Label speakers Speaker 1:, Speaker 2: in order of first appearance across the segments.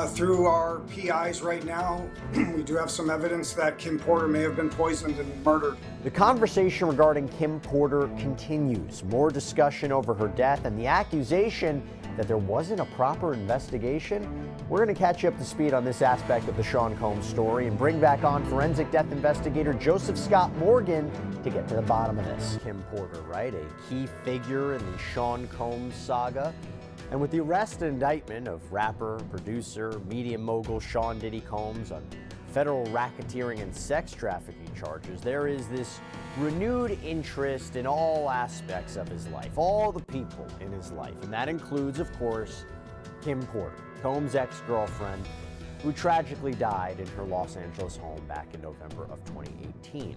Speaker 1: Through our PIs right now, we do have some evidence that Kim Porter may have been poisoned and murdered.
Speaker 2: The conversation regarding Kim Porter continues. More discussion over her death and the accusation that there wasn't a proper investigation. We're going to catch you up to speed on this aspect of the Sean Combs story and bring back on forensic death investigator Joseph Scott Morgan to get to the bottom of this. Kim Porter, right? A key figure in the Sean Combs saga. And with the arrest and indictment of rapper, producer, media mogul Sean Diddy Combs on federal racketeering and sex trafficking charges, there is this renewed interest in all aspects of his life, all the people in his life. And that includes, of course, Kim Porter, Combs' ex-girlfriend, who tragically died in her Los Angeles home back in November of 2018.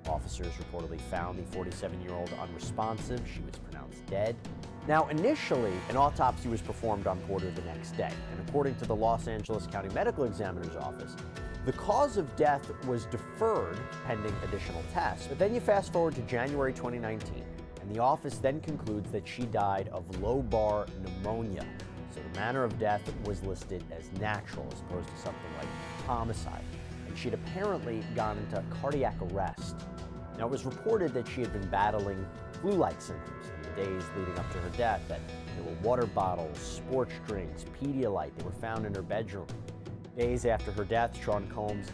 Speaker 2: Officers reportedly found the 47-year-old unresponsive. She was pronounced dead. Now, initially, an autopsy was performed on Porter the next day, and according to the Los Angeles County Medical Examiner's Office, the cause of death was deferred pending additional tests. But then you fast forward to January 2019, and the office then concludes that she died of lobar pneumonia. So the manner of death was listed as natural as opposed to something like homicide, and she'd apparently gone into cardiac arrest. Now, it was reported that she had been battling flu-like symptoms in the days leading up to her death, that there were water bottles, sports drinks, Pedialyte. They were found in her bedroom. Days after her death, Sean Combs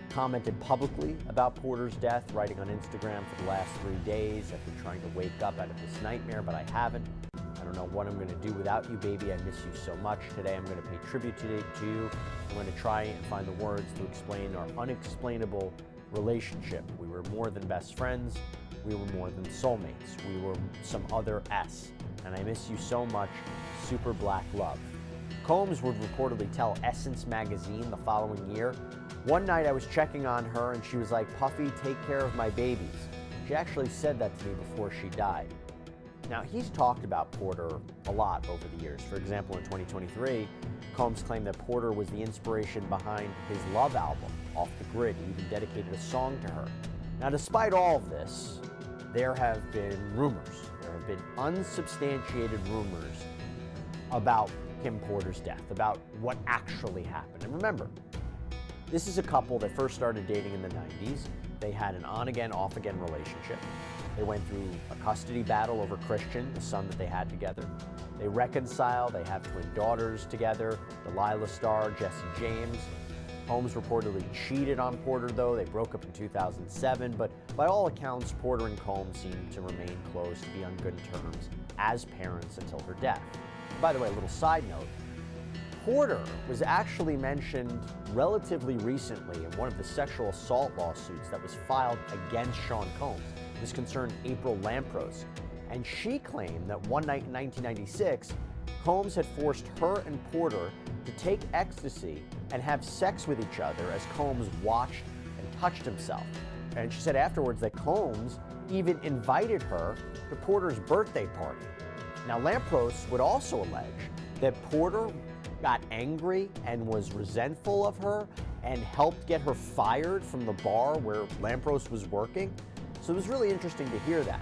Speaker 2: commented publicly about Porter's death, writing on Instagram, "For the last 3 days, I've been trying to wake up out of this nightmare, but I haven't. I don't know what I'm going to do without you, baby. I miss you so much. Today I'm going to pay tribute to you. I'm going to try and find the words to explain our unexplainable relationship. We were more than best friends. We were more than soulmates. We were some other S. And I miss you so much. Super black love." Combs would reportedly tell Essence magazine the following year, "One night I was checking on her and she was like, 'Puffy, take care of my babies.' She actually said that to me before she died." Now, he's talked about Porter a lot over the years. For example, in 2023, Combs claimed that Porter was the inspiration behind his Love album, Off the Grid. He even dedicated a song to her. Now, despite all of this, there have been rumors. There have been unsubstantiated rumors about Kim Porter's death, about what actually happened. And remember, this is a couple that first started dating in the 90s. They had an on-again, off-again relationship. They went through a custody battle over Christian, the son that they had together. They reconciled. They have twin daughters together, Delilah Starr, Jesse James. Combs reportedly cheated on Porter, though. They broke up in 2007, but by all accounts, Porter and Combs seemed to remain close, to be on good terms as parents until her death. By the way, a little side note, Porter was actually mentioned relatively recently in one of the sexual assault lawsuits that was filed against Sean Combs. This concerned April Lampros, and she claimed that one night in 1996, Combs had forced her and Porter to take ecstasy and have sex with each other as Combs watched and touched himself. And she said afterwards that Combs even invited her to Porter's birthday party. Now, Lampros would also allege that Porter got angry and was resentful of her and helped get her fired from the bar where Lampros was working. So it was really interesting to hear that.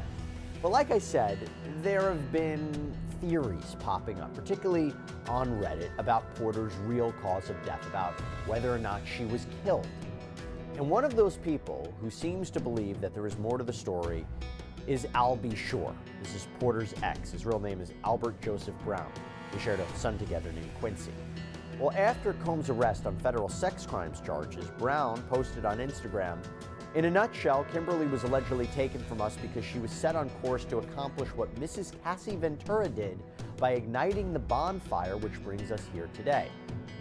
Speaker 2: But like I said, there have been theories popping up, particularly on Reddit, about Porter's real cause of death, about whether or not she was killed. And one of those people who seems to believe that there is more to the story is Albie Shore. This is Porter's ex. His real name is Albert Joseph Brown. They shared a son together named Quincy. Well, after Combs' arrest on federal sex crimes charges, Brown posted on Instagram, "In a nutshell, Kimberly was allegedly taken from us because she was set on course to accomplish what Mrs. Cassie Ventura did by igniting the bonfire which brings us here today."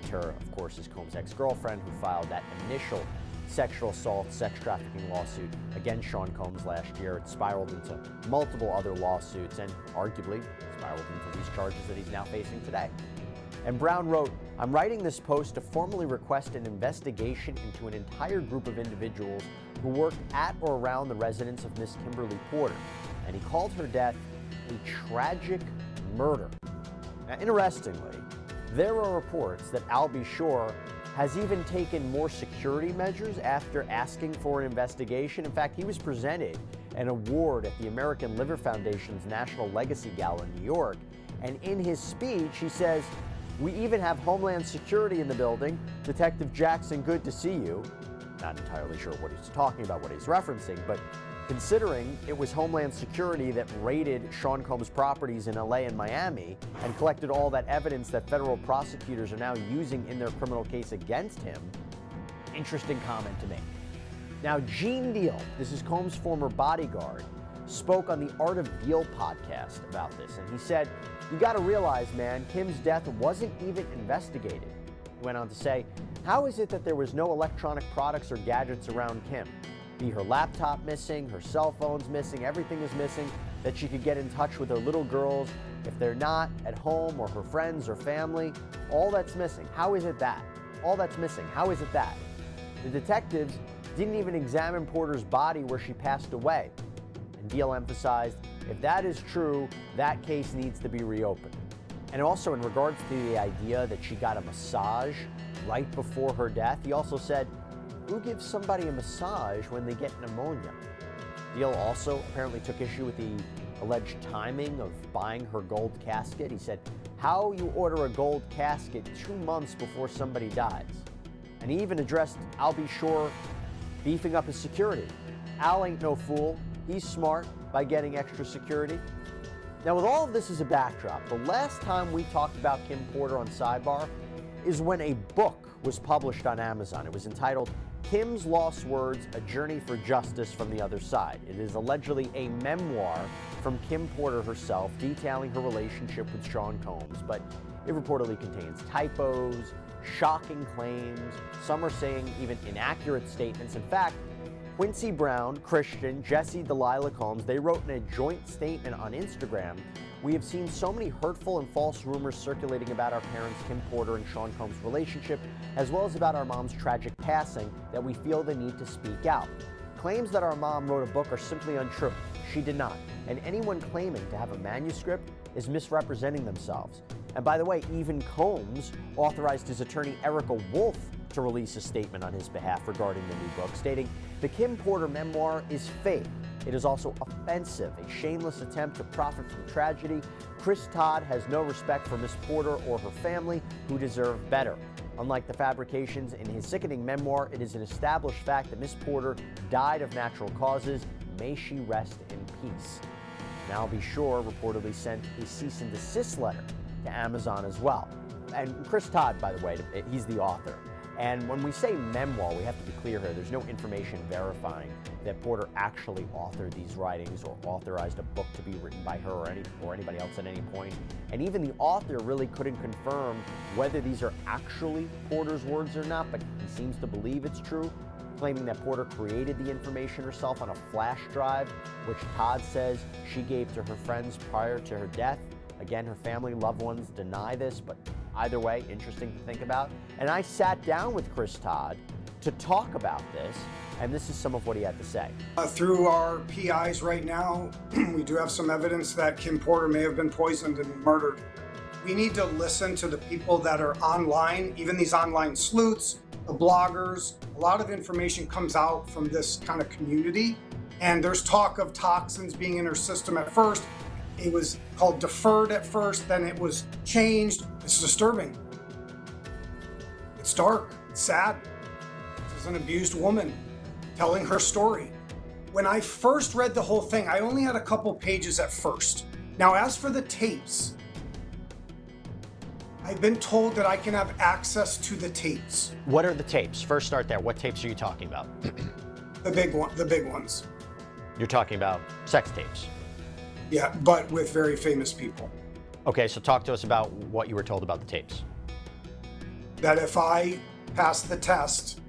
Speaker 2: Ventura, of course, is Combs' ex-girlfriend who filed that initial sexual assault, sex trafficking lawsuit against Sean Combs last year. It spiraled into multiple other lawsuits and arguably spiraled into these charges that he's now facing today. And Brown wrote, "I'm writing this post to formally request an investigation into an entire group of individuals who worked at or around the residence of Miss Kimberly Porter." And he called her death a tragic murder. Now, interestingly, there are reports that Albie Shore has even taken more security measures after asking for an investigation. In fact, he was presented an award at the American Liver Foundation's National Legacy Gala in New York. And in his speech, he says, We even have Homeland Security in the building. Detective Jackson, good to see you. Not entirely sure what he's talking about, what he's referencing, but considering it was Homeland Security that raided Sean Combs' properties in LA and Miami and collected all that evidence that federal prosecutors are now using in their criminal case against him, interesting comment to make. Now, Gene Deal, this is Combs' former bodyguard, spoke on the Art of Deal podcast about this, and he said, "You got to realize, man, Kim's death wasn't even investigated." He went on to say, "How is it that there was no electronic products or gadgets around Kim? Be her laptop missing, her cell phone's missing, everything is missing, that she could get in touch with her little girls if they're not at home, or her friends or family. All that's missing. How is it that? All that's missing. How is it that?" The detectives didn't even examine Porter's body where she passed away. And Deal emphasized, if that is true, that case needs to be reopened. And also in regards to the idea that she got a massage right before her death, he also said, who gives somebody a massage when they get pneumonia? Deal also apparently took issue with the alleged timing of buying her gold casket. He said, how you order a gold casket 2 months before somebody dies? And he even addressed, I'll be sure, beefing up his security. Al ain't no fool. He's smart by getting extra security. Now, with all of this as a backdrop, the last time we talked about Kim Porter on Sidebar is when a book was published on Amazon. It was entitled Kim's Lost Words, A Journey for Justice from the Other Side. It is allegedly a memoir from Kim Porter herself detailing her relationship with Sean Combs, but it reportedly contains typos, shocking claims, some are saying even inaccurate statements. In fact, Quincy Brown, Christian, Jesse Delilah Combs, they wrote in a joint statement on Instagram, "We have seen so many hurtful and false rumors circulating about our parents, Kim Porter and Sean Combs' relationship, as well as about our mom's tragic passing, that we feel the need to speak out. Claims that our mom wrote a book are simply untrue. She did not. And anyone claiming to have a manuscript is misrepresenting themselves." And by the way, even Combs authorized his attorney Erica Wolf to release a statement on his behalf regarding the new book, stating, "The Kim Porter memoir is fake. It is also offensive, a shameless attempt to profit from tragedy. Chris Todd has no respect for Miss Porter or her family, who deserve better. Unlike the fabrications in his sickening memoir, it is an established fact that Miss Porter died of natural causes. May she rest in peace." Now, Be Sure reportedly sent a cease and desist letter to Amazon as well. And Chris Todd, by the way, he's the author. And when we say memoir, we have to be clear here. There's no information verifying that Porter actually authored these writings or authorized a book to be written by her or anybody else at any point. And even the author really couldn't confirm whether these are actually Porter's words or not, but he seems to believe it's true, claiming that Porter created the information herself on a flash drive, which Todd says she gave to her friends prior to her death. Again, her family, loved ones deny this, but either way, interesting to think about. And I sat down with Chris Todd to talk about this, and this is some of what he had to say.
Speaker 1: Through our PIs right now, we do have some evidence that Kim Porter may have been poisoned and murdered. We need to listen to the people that are online, even these online sleuths, the bloggers. A lot of information comes out from this kind of community, and there's talk of toxins being in her system at first. It was called deferred at first, then it was changed. It's disturbing. It's dark, it's sad. This is an abused woman telling her story. When I first read the whole thing, I only had a couple pages at first. Now, as for the tapes, I've been told that I can have access to the tapes.
Speaker 2: What are the tapes? First start there. What tapes are you talking about?
Speaker 1: The big ones.
Speaker 2: You're talking about sex tapes.
Speaker 1: Yeah, but with very famous people.
Speaker 2: Okay, so talk to us about what you were told about the tapes.
Speaker 1: That if I pass the test,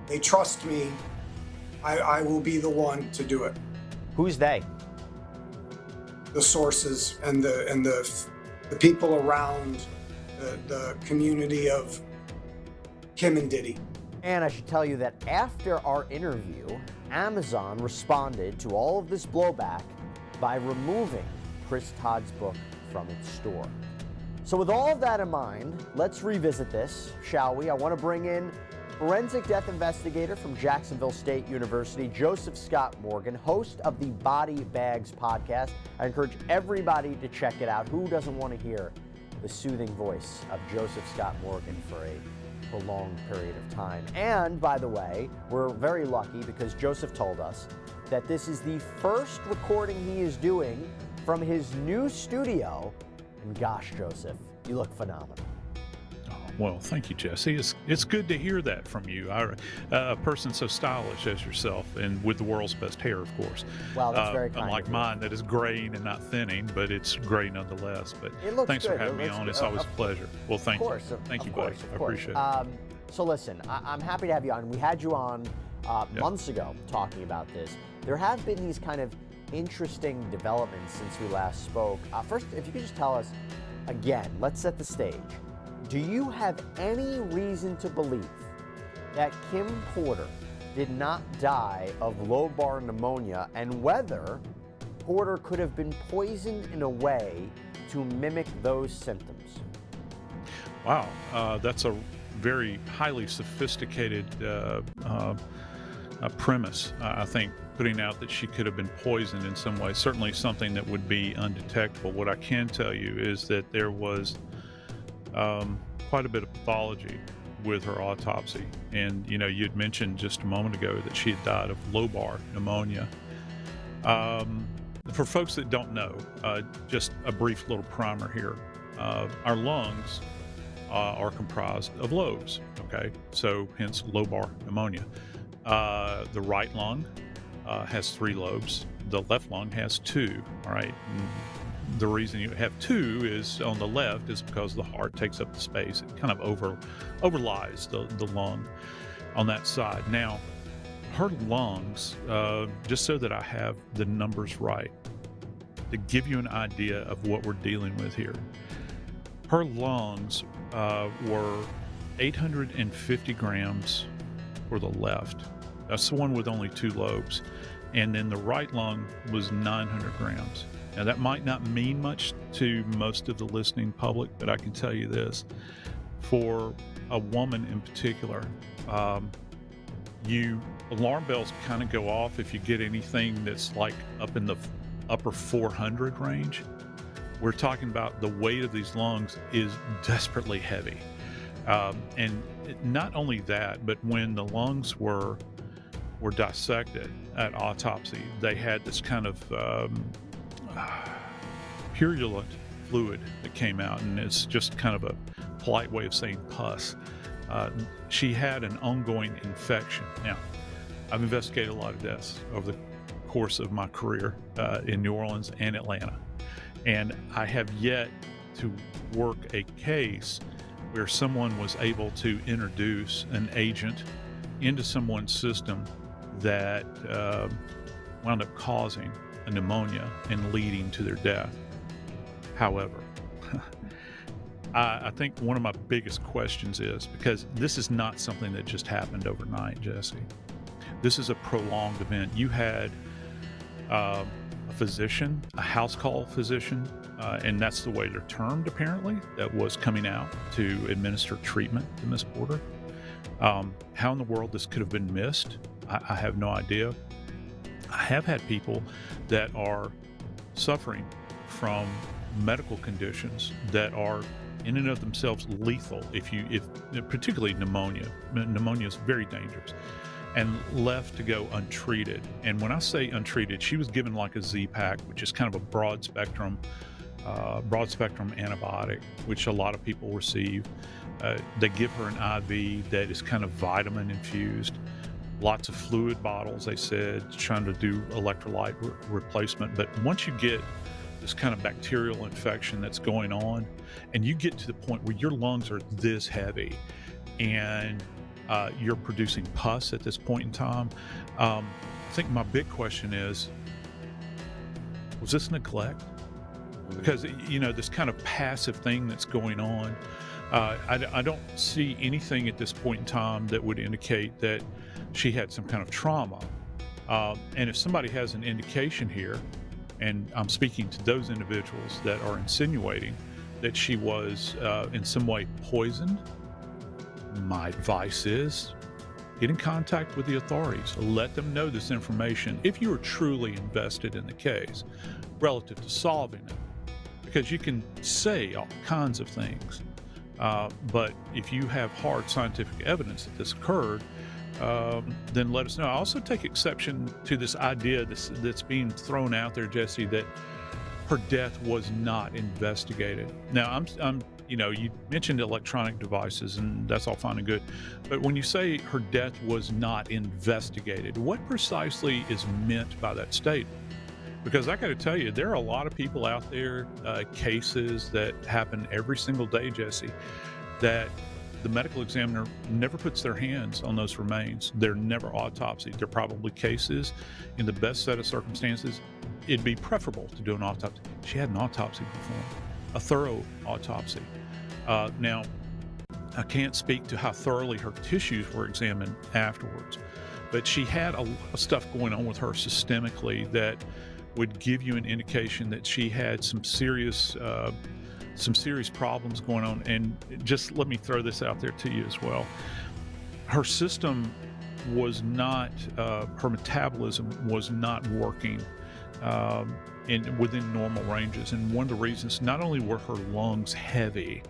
Speaker 1: they trust me, I will be the one to do it.
Speaker 2: Who's they?
Speaker 1: The sources and the people around the community of Kim and Diddy.
Speaker 2: And I should tell you that after our interview, Amazon responded to all of this blowback by removing Chris Todd's book from its store. So with all of that in mind, let's revisit this, shall we? I want to bring in forensic death investigator from Jacksonville State University, Joseph Scott Morgan, host of the Body Bags podcast. I encourage everybody to check it out. Who doesn't want to hear the soothing voice of Joseph Scott Morgan for a prolonged period of time. And by the way, we're very lucky because Joseph told us that this is the first recording he is doing from his new studio. And gosh, Joseph, you look phenomenal.
Speaker 3: Well, thank you, Jesse. It's good to hear that from you. A person so stylish as yourself, and with the world's best hair, of course.
Speaker 2: Wow, that's very kind
Speaker 3: unlike
Speaker 2: of you.
Speaker 3: mine, that is graying and not thinning, but it's gray nonetheless. But
Speaker 2: It looks
Speaker 3: thanks
Speaker 2: good.
Speaker 3: for having me on. It's always a pleasure. Well, thank you. Thank you, buddy. I appreciate it.
Speaker 2: So listen, I'm happy to have you on. We had you on months ago talking about this. There have been these kind of interesting developments since we last spoke. First, if you could just tell us, again, let's set the stage. Do you have any reason to believe that Kim Porter did not die of lobar pneumonia, and whether Porter could have been poisoned in a way to mimic those symptoms?
Speaker 3: Wow, that's a very highly sophisticated premise. I think putting out that she could have been poisoned in some way, certainly something that would be undetectable. What I can tell you is that there was quite a bit of pathology with her autopsy. And, you know, you'd mentioned just a moment ago that she had died of lobar pneumonia. For folks that don't know, just a brief little primer here. Our lungs are comprised of lobes, okay? So hence lobar pneumonia. The right lung has 3 lobes. The left lung has 2, all right? The reason you have 2 is on the left is because the heart takes up the space. It kind of overlies the lung on that side. Now, her lungs, just so that I have the numbers right, to give you an idea of what we're dealing with here, her lungs were 850 grams for the left. That's the one with only 2 lobes. And then the right lung was 900 grams. Now, that might not mean much to most of the listening public, but I can tell you this. For a woman in particular, alarm bells kind of go off if you get anything that's like up in the upper 400 range. We're talking about the weight of these lungs is desperately heavy. And not only that, but when the lungs were dissected at autopsy, they had this kind of purulent fluid that came out, and it's just kind of a polite way of saying pus. She had an ongoing infection. Now, I've investigated a lot of deaths over the course of my career in New Orleans and Atlanta, and I have yet to work a case where someone was able to introduce an agent into someone's system that wound up causing a pneumonia and leading to their death. However, I think one of my biggest questions is, because this is not something that just happened overnight, Jesse. This is a prolonged event. You had a physician, a house call physician, and that's the way they're termed apparently, that was coming out to administer treatment to Miss Porter. How in the world this could have been missed, I have no idea. I have had people that are suffering from medical conditions that are in and of themselves lethal, if particularly pneumonia. Pneumonia is very dangerous, and left to go untreated. And when I say untreated, she was given like a Z-Pak, which is kind of a broad spectrum antibiotic, which a lot of people receive. They give her an IV that is kind of vitamin infused. Lots of fluid bottles, they said, trying to do electrolyte replacement. But once you get this kind of bacterial infection that's going on, and you get to the point where your lungs are this heavy and you're producing pus at this point in time, I think my big question is, was this neglect? Because, you know, this kind of passive thing that's going on, I don't see anything at this point in time that would indicate that she had some kind of trauma. And if somebody has an indication here, and I'm speaking to those individuals that are insinuating that she was in some way poisoned, my advice is get in contact with the authorities. Let them know this information if you are truly invested in the case relative to solving it. because you can say all kinds of things, but if you have hard scientific evidence that this occurred, then let us know. I also take exception to this idea that's being thrown out there, Jesse, that her death was not investigated. Now, you mentioned electronic devices, and that's all fine and good. But when you say her death was not investigated, what precisely is meant by that statement? Because I got to tell you, there are a lot of people out there, cases that happen every single day, Jesse, that the medical examiner never puts their hands on those remains. They're never autopsied. They're probably cases in the best set of circumstances. It'd be preferable to do an autopsy. She had an autopsy performed, a thorough autopsy. Now, I can't speak to how thoroughly her tissues were examined afterwards, but she had a lot of stuff going on with her systemically that would give you an indication that she had some serious problems going on. And just let me throw this out there to you as well. Her system was not, her metabolism was not working within normal ranges. And one of the reasons, not only were her lungs heavy,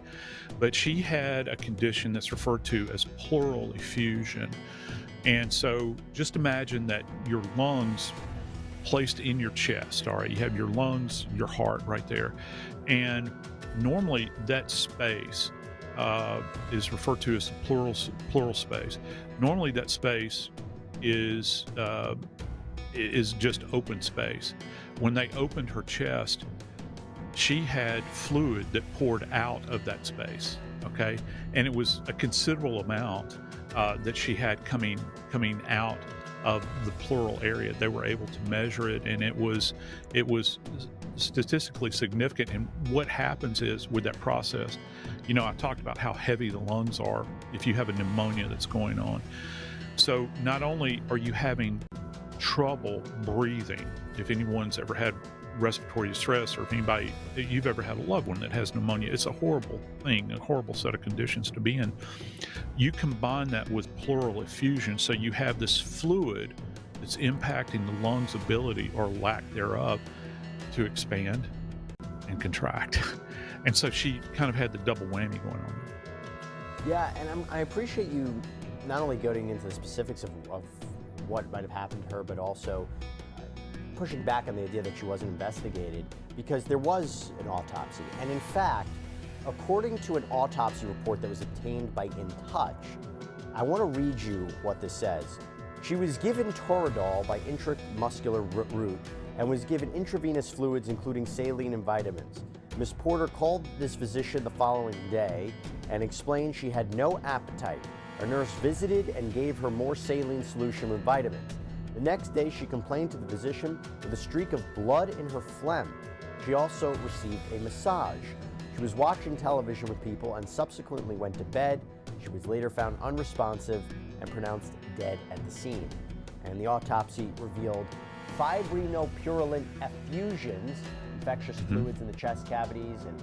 Speaker 3: but she had a condition that's referred to as pleural effusion. And so just imagine that your lungs placed in your chest, all right? You have your lungs, your heart right there. And normally that space is referred to as the pleural space. Normally that space is just open space. When they opened her chest, she had fluid that poured out of that space, okay? And it was a considerable amount that she had coming out of the pleural area. They were able to measure it, and it was statistically significant. And what happens is with that process, I talked about how heavy the lungs are if you have a pneumonia that's going on. So not only are you having trouble breathing, if anyone's ever had respiratory distress, or if you've ever had a loved one that has pneumonia, it's a horrible thing, a horrible set of conditions to be in. You combine that with pleural effusion, so you have this fluid that's impacting the lungs' ability, or lack thereof, to expand and contract. And so she kind of had the double whammy going on.
Speaker 2: Yeah, and I appreciate you not only going into the specifics of what might have happened to her, but also pushing back on the idea that she wasn't investigated, because there was an autopsy. And in fact, according to an autopsy report that was obtained by In Touch, I want to read you what this says. She was given Toradol by intramuscular route and was given intravenous fluids, including saline and vitamins. Ms. Porter called this physician the following day and explained she had no appetite. A nurse visited and gave her more saline solution with vitamins. The next day, she complained to the physician with a streak of blood in her phlegm. She also received a massage. She was watching television with people and subsequently went to bed. She was later found unresponsive and pronounced dead at the scene. And the autopsy revealed fibrinopurulent effusions, infectious fluids in the chest cavities, and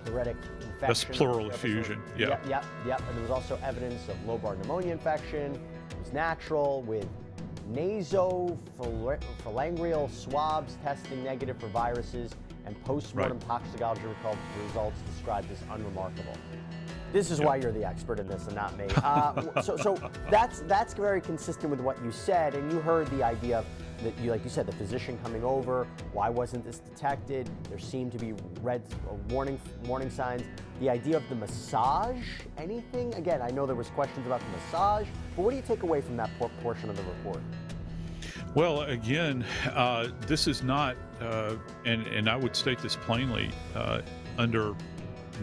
Speaker 2: pleuritic infection.
Speaker 3: That's pleural effusion.
Speaker 2: Yep. And there was also evidence of lobar pneumonia infection. It was natural, with nasopharyngeal swabs testing negative for viruses, and post-mortem toxicology results described as unremarkable. This is why you're the expert in this and not me. So that's very consistent with what you said, and you heard the idea of like you said, the physician coming over. Why wasn't this detected? There seemed to be red warning signs. The idea of the massage, anything? Again, I know there was questions about the massage, but what do you take away from that portion of the report?
Speaker 3: Well, again, this is not, and I would state this plainly, under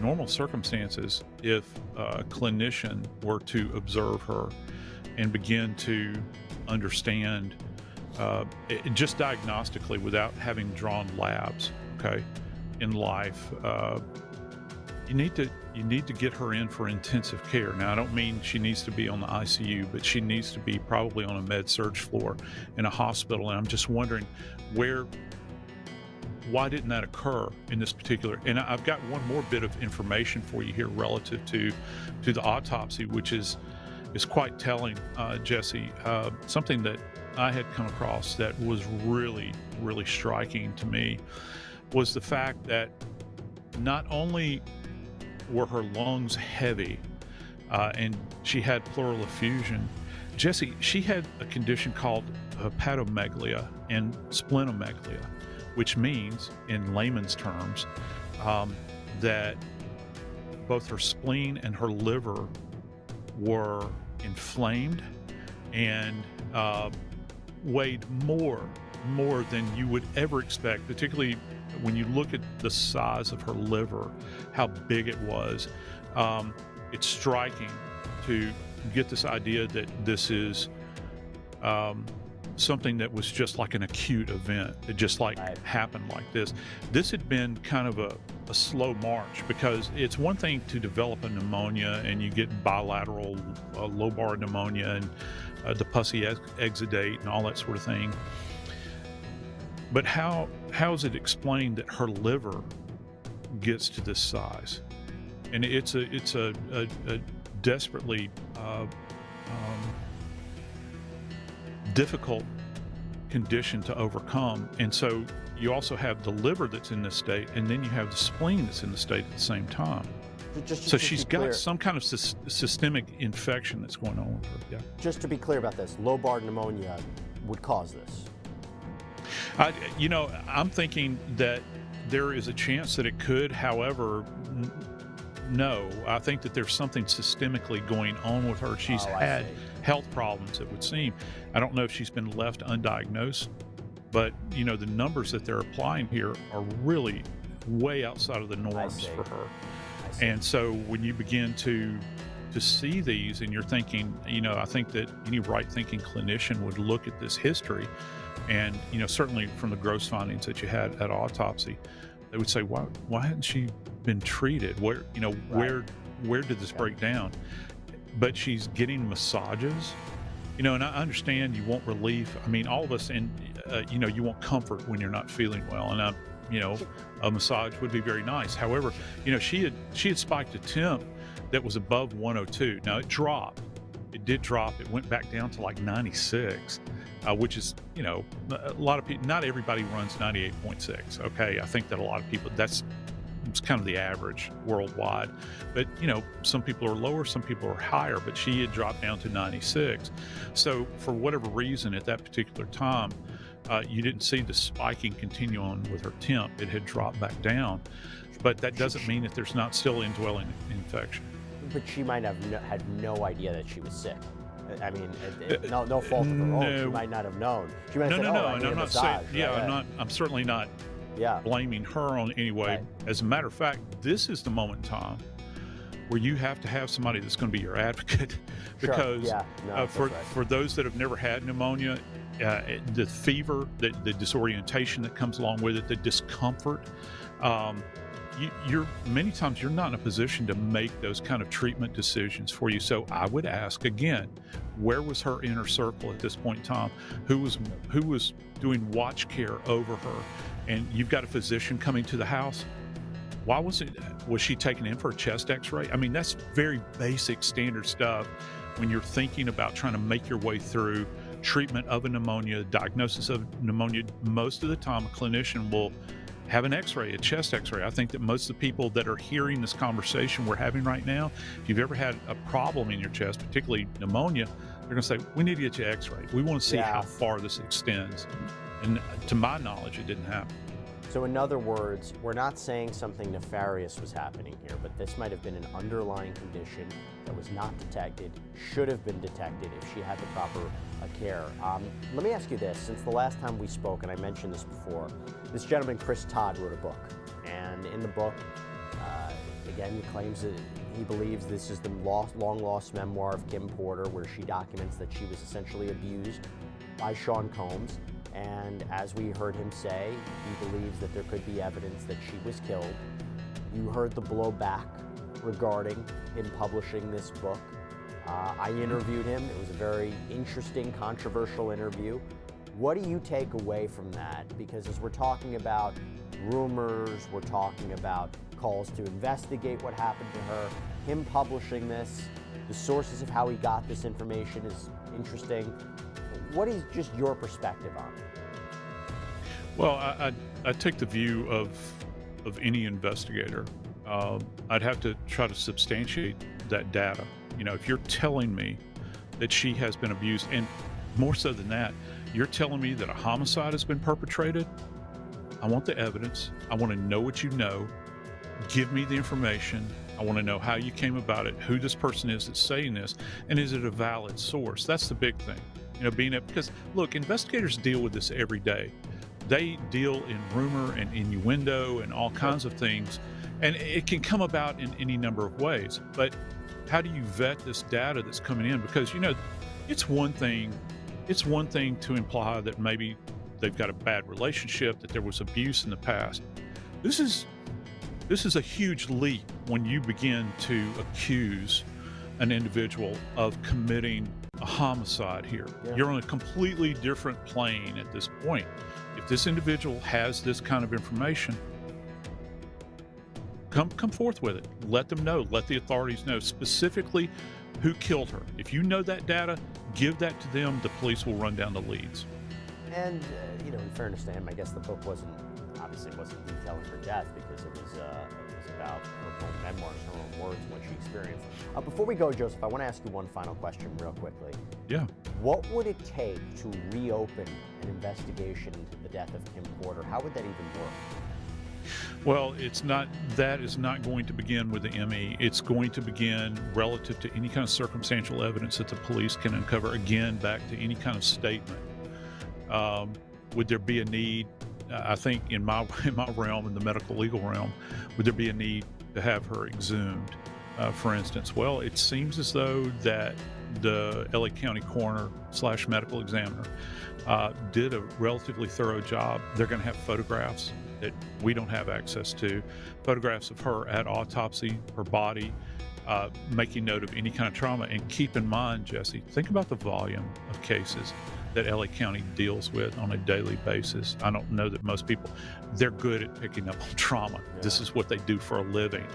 Speaker 3: normal circumstances, if a clinician were to observe her and begin to understand just diagnostically, without having drawn labs, in life, you need to get her in for intensive care. Now, I don't mean she needs to be on the ICU, but she needs to be probably on a med-surg floor in a hospital. And I'm just wondering why didn't that occur in this particular? And I've got one more bit of information for you here relative to the autopsy, which is quite telling, Jesse. Something that I had come across that was really, really striking to me was the fact that not only were her lungs heavy, and she had pleural effusion, Jesse, she had a condition called hepatomegalia and splenomegalia, which means, in layman's terms, that both her spleen and her liver were inflamed and weighed more than you would ever expect, particularly when you look at the size of her liver, how big it was. It's striking to get this idea that this is something that was just like an acute event. It just happened like this. This had been kind of a slow march, because it's one thing to develop a pneumonia and you get bilateral lobar pneumonia and the pussy exudate and all that sort of thing. But how is it explained that her liver gets to this size? And it's a desperately difficult condition to overcome. And so you also have the liver that's in this state, and then you have the spleen that's in the state at the same time. So she's got some kind of systemic infection that's going on with her. Yeah.
Speaker 2: Just to be clear about this, lobar pneumonia would cause this.
Speaker 3: I'm thinking that there is a chance that it could. However, no, I think that there's something systemically going on with her. She's had health problems, it would seem. I don't know if she's been left undiagnosed, but the numbers that they're applying here are really way outside of the norms for her. And so when you begin to see these and you're thinking, I think that any right-thinking clinician would look at this history and, certainly from the gross findings that you had at autopsy, they would say, why hadn't she been treated? Where did this break down? But she's getting massages, and I understand you want relief. I mean, all of us, and you want comfort when you're not feeling well, and a massage would be very nice. However, she had spiked a temp that was above 102. Now it dropped. It did drop. It went back down to like 96, which is, a lot of people, not everybody runs 98.6. Okay. I think that a lot of people, it's kind of the average worldwide, but some people are lower, some people are higher, but she had dropped down to 96. So for whatever reason at that particular time, you didn't see the spiking continue on with her temp. It had dropped back down, but that doesn't mean that there's not still indwelling infection.
Speaker 2: But she might have had no idea that she was sick. I mean, no fault of her own. She might not have known. She might have said, I need a massage.
Speaker 3: I'm certainly not blaming her on any way. Right. As a matter of fact, this is the moment in time where you have to have somebody that's going to be your advocate, because for those that have never had pneumonia, the fever, the disorientation that comes along with it, the discomfort, you're many times you're not in a position to make those kind of treatment decisions for you. So I would ask again, where was her inner circle at this point in time? Who was doing watch care over her? And you've got a physician coming to the house. Was she taken in for a chest x-ray? I mean, that's very basic standard stuff when you're thinking about trying to make your way through treatment of a pneumonia, diagnosis of pneumonia. Most of the time a clinician will have an x-ray, a chest x-ray. I think that most of the people that are hearing this conversation we're having right now, if you've ever had a problem in your chest, particularly pneumonia, they're going to say, we need to get you x-rayed. We want to see how far this extends. And to my knowledge, it didn't happen.
Speaker 2: So in other words, we're not saying something nefarious was happening here, but this might have been an underlying condition that was not detected, should have been detected if she had the proper care. Let me ask you this, since the last time we spoke, and I mentioned this before, this gentleman, Chris Todd, wrote a book. And in the book, again, he claims that he believes this is the long-lost memoir of Kim Porter, where she documents that she was essentially abused by Sean Combs. And as we heard him say, he believes that there could be evidence that she was killed. You heard the blowback regarding him publishing this book. I interviewed him. It was a very interesting, controversial interview. What do you take away from that? Because as we're talking about rumors, we're talking about calls to investigate what happened to her, him publishing this, the sources of how he got this information is interesting. What is just your perspective on it?
Speaker 3: Well, I take the view of of any investigator, I'd have to try to substantiate that data. You know, if you're telling me that she has been abused, and more so than that, you're telling me that a homicide has been perpetrated, I want the evidence. I want to know what you know. Give me the information. I want to know how you came about it, who this person is that's saying this, and is it a valid source? That's the big thing. You know, because look, investigators deal with this every day. They deal in rumor and innuendo and all kinds of things, and it can come about in any number of ways. But how do you vet this data that's coming in? Because, you know, it's one thing to imply that maybe they've got a bad relationship, that there was abuse in the past. This is a huge leap when you begin to accuse an individual of committing a homicide here. Yeah. You're on a completely different plane at this point. If this individual has this kind of information, come forth with it. Let them know. Let the authorities know specifically who killed her. If you know that data, give that to them. The police will run down the leads.
Speaker 2: And, you know, in fairness to him, I guess the book wasn't detailing her death, because it was about her own memoirs, her own words, what she experienced. Before we go, Joseph, I want to ask you one final question real quickly.
Speaker 3: Yeah.
Speaker 2: What would it take to reopen an investigation into the death of Kim Porter? How would that even work?
Speaker 3: Well, that is not going to begin with the ME. It's going to begin relative to any kind of circumstantial evidence that the police can uncover, again, back to any kind of statement. Would there be a need, I think in my realm, in the medical legal realm, would there be a need to have her exhumed, for instance? Well, it seems as though that the LA County coroner / medical examiner did a relatively thorough job. They're going to have photographs that we don't have access to, photographs of her at autopsy, her body, making note of any kind of trauma. And keep in mind, Jesse, think about the volume of cases that LA County deals with on a daily basis. I don't know that most people, they're good at picking up on trauma. Yeah. This is what they do for a living.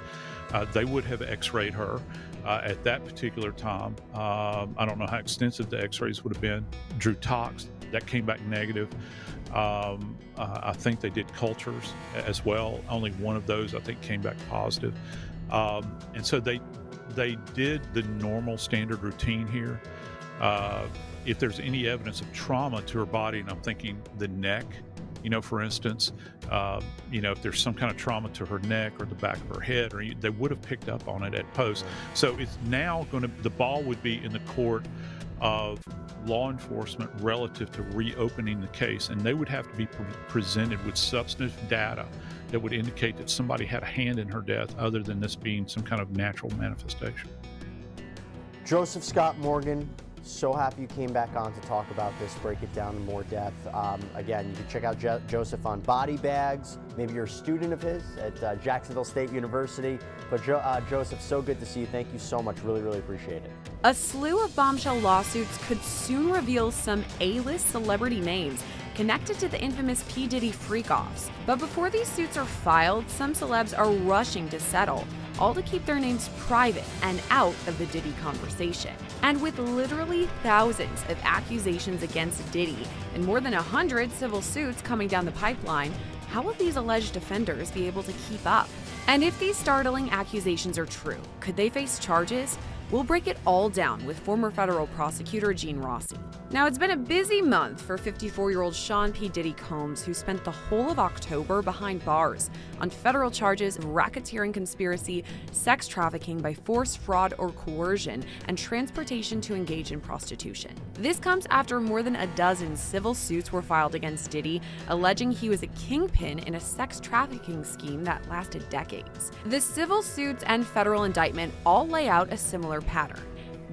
Speaker 3: They would have x-rayed her at that particular time. I don't know how extensive the x-rays would have been. Drew tox, that came back negative. I think they did cultures as well. Only one of those, I think, came back positive. And so they did the normal standard routine here. If there's any evidence of trauma to her body, and I'm thinking the neck, you know, for instance, you know, if there's some kind of trauma to her neck or the back of her head, or they would have picked up on it at post. So it's now the ball would be in the court of law enforcement relative to reopening the case, and they would have to be presented with substantive data that would indicate that somebody had a hand in her death other than this being some kind of natural manifestation.
Speaker 2: Joseph Scott Morgan, so happy you came back on to talk about this, break it down in more depth. Again, you can check out Joseph on Body Bags. Maybe you're a student of his at Jacksonville State University. But Joseph, so good to see you. Thank you so much. Really, really appreciate it.
Speaker 4: A slew of bombshell lawsuits could soon reveal some A-list celebrity names connected to the infamous P. Diddy freak-offs. But before these suits are filed, some celebs are rushing to settle, all to keep their names private and out of the Diddy conversation. And with literally thousands of accusations against Diddy and more than 100 civil suits coming down the pipeline, how will these alleged offenders be able to keep up? And if these startling accusations are true, could they face charges? We'll break it all down with former federal prosecutor Gene Rossi. Now, it's been a busy month for 54-year-old Sean P. Diddy Combs, who spent the whole of October behind bars on federal charges of racketeering conspiracy, sex trafficking by force, fraud, or coercion, and transportation to engage in prostitution. This comes after more than a dozen civil suits were filed against Diddy, alleging he was a kingpin in a sex trafficking scheme that lasted decades. The civil suits and federal indictment all lay out a similar pattern.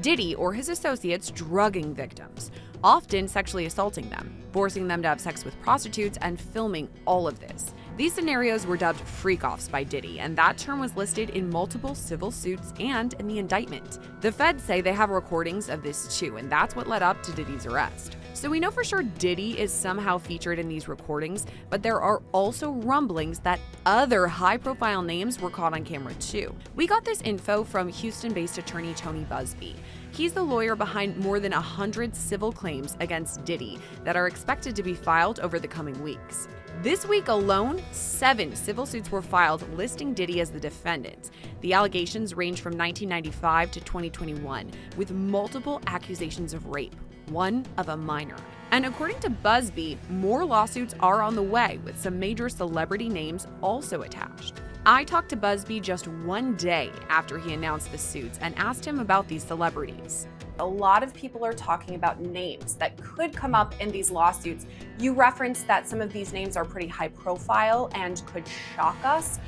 Speaker 4: Diddy or his associates drugging victims, often sexually assaulting them, forcing them to have sex with prostitutes, and filming all of this. These scenarios were dubbed freak-offs by Diddy, and that term was listed in multiple civil suits and in the indictment. The feds say they have recordings of this too, and that's what led up to Diddy's arrest. So we know for sure Diddy is somehow featured in these recordings, but there are also rumblings that other high-profile names were caught on camera too. We got this info from Houston-based attorney Tony Busby. He's the lawyer behind more than 100 civil claims against Diddy that are expected to be filed over the coming weeks. This week alone, 7 civil suits were filed listing Diddy as the defendant. The allegations range from 1995 to 2021, with multiple accusations of rape, one of a minor. And according to BuzzBeat, more lawsuits are on the way, with some major celebrity names also attached. I talked to BuzzBeat just one day after he announced the suits and asked him about these celebrities. A lot of people are talking about names that could come up in these lawsuits. You referenced that some of these names are pretty high profile and could shock us.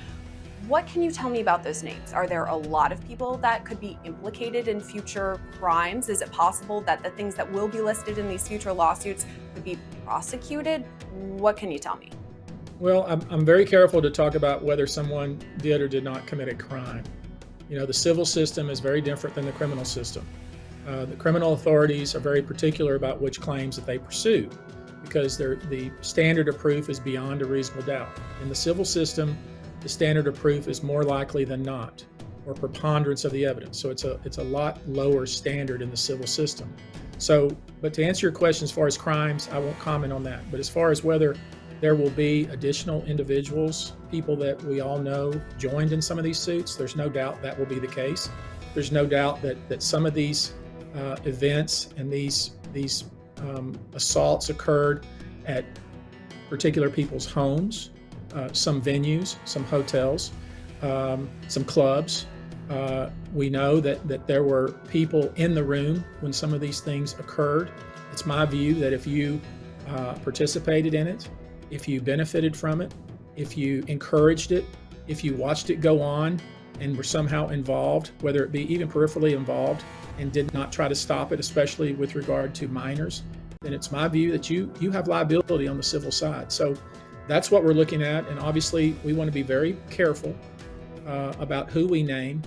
Speaker 4: What can you tell me about those names? Are there a lot of people that could be implicated in future crimes? Is it possible that the things that will be listed in these future lawsuits could be prosecuted? What can you tell me?
Speaker 5: Well, I'm very careful to talk about whether someone did or did not commit a crime. You know, the civil system is very different than the criminal system. The criminal authorities are very particular about which claims that they pursue because the standard of proof is beyond a reasonable doubt. In the civil system, the standard of proof is more likely than not, or preponderance of the evidence. So it's a lot lower standard in the civil system. So, but to answer your question as far as crimes, I won't comment on that. But as far as whether there will be additional individuals, people that we all know joined in some of these suits, there's no doubt that will be the case. There's no doubt that some of these events and these assaults occurred at particular people's homes, some venues, some hotels, some clubs. We know that there were people in the room when some of these things occurred. It's my view that if you participated in it, if you benefited from it, if you encouraged it, if you watched it go on and were somehow involved, whether it be even peripherally involved, and did not try to stop it, especially with regard to minors, then it's my view that you have liability on the civil side. So that's what we're looking at. And obviously we want to be very careful about who we name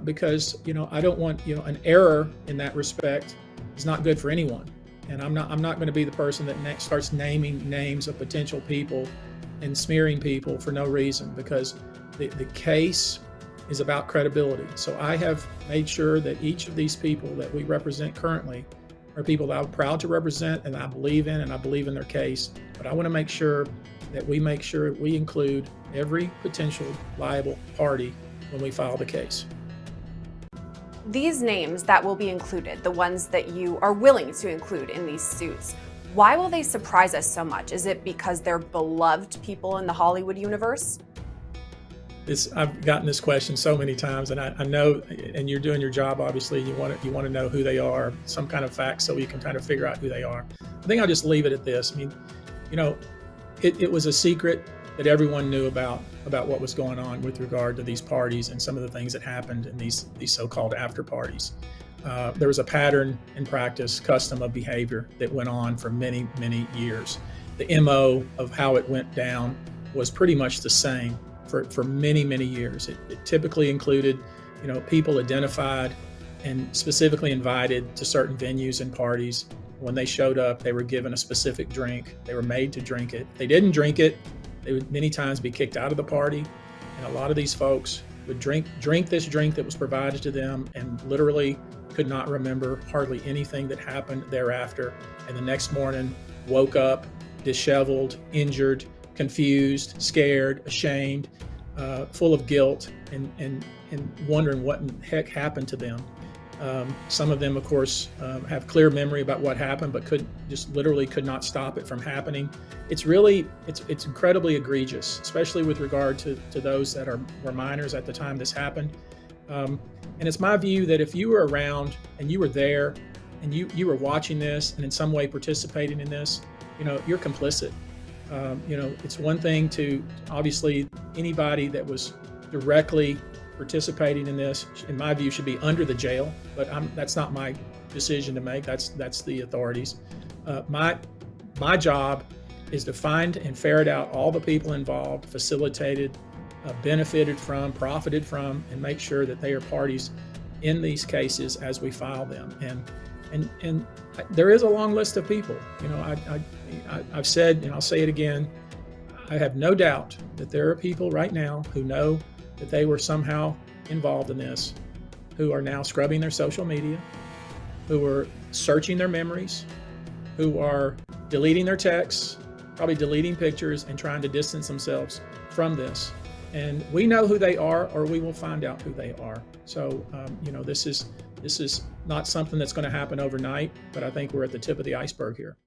Speaker 5: because, I don't want, an error in that respect is not good for anyone. And I'm not going to be the person that starts naming names of potential people and smearing people for no reason, because the case is about credibility. So I have made sure that each of these people that we represent currently are people that I'm proud to represent and I believe in, and I believe in their case. But I want to make sure that we include every potential liable party when we file the case.
Speaker 4: These names that will be included, the ones that you are willing to include in these suits, why will they surprise us so much? Is it because they're beloved people in the Hollywood universe?
Speaker 5: I've gotten this question so many times, and I know, and you're doing your job, obviously, you want to know who they are, some kind of facts so you can kind of figure out who they are. I think I'll just leave it at this. I mean, it was a secret that everyone knew about what was going on with regard to these parties and some of the things that happened in these so-called after parties. There was a pattern in practice, custom of behavior that went on for many, many years. The MO of how it went down was pretty much the same for many, many years. It typically included, people identified and specifically invited to certain venues and parties. When they showed up, they were given a specific drink. They were made to drink it. If they didn't drink it, they would many times be kicked out of the party. And a lot of these folks would drink this drink that was provided to them and literally could not remember hardly anything that happened thereafter. And the next morning woke up disheveled, injured, confused, scared, ashamed, full of guilt, and wondering what in the heck happened to them. Some of them, of course, have clear memory about what happened, but could not stop it from happening. It's incredibly egregious, especially with regard to those that were minors at the time this happened. And it's my view that if you were around and you were there and you were watching this and in some way participating in this, you're complicit. It's one thing to, obviously, anybody that was directly participating in this, in my view, should be under the jail, but that's not my decision to make. That's the authorities. My job is to find and ferret out all the people involved, facilitated, benefited from, profited from, and make sure that they are parties in these cases as we file them. And there is a long list of people. I've said, and I'll say it again, I have no doubt that there are people right now who know that they were somehow involved in this, who are now scrubbing their social media, who are searching their memories, who are deleting their texts, probably deleting pictures and trying to distance themselves from this. And we know who they are, or we will find out who they are. So, this is not something that's going to happen overnight, but I think we're at the tip of the iceberg here.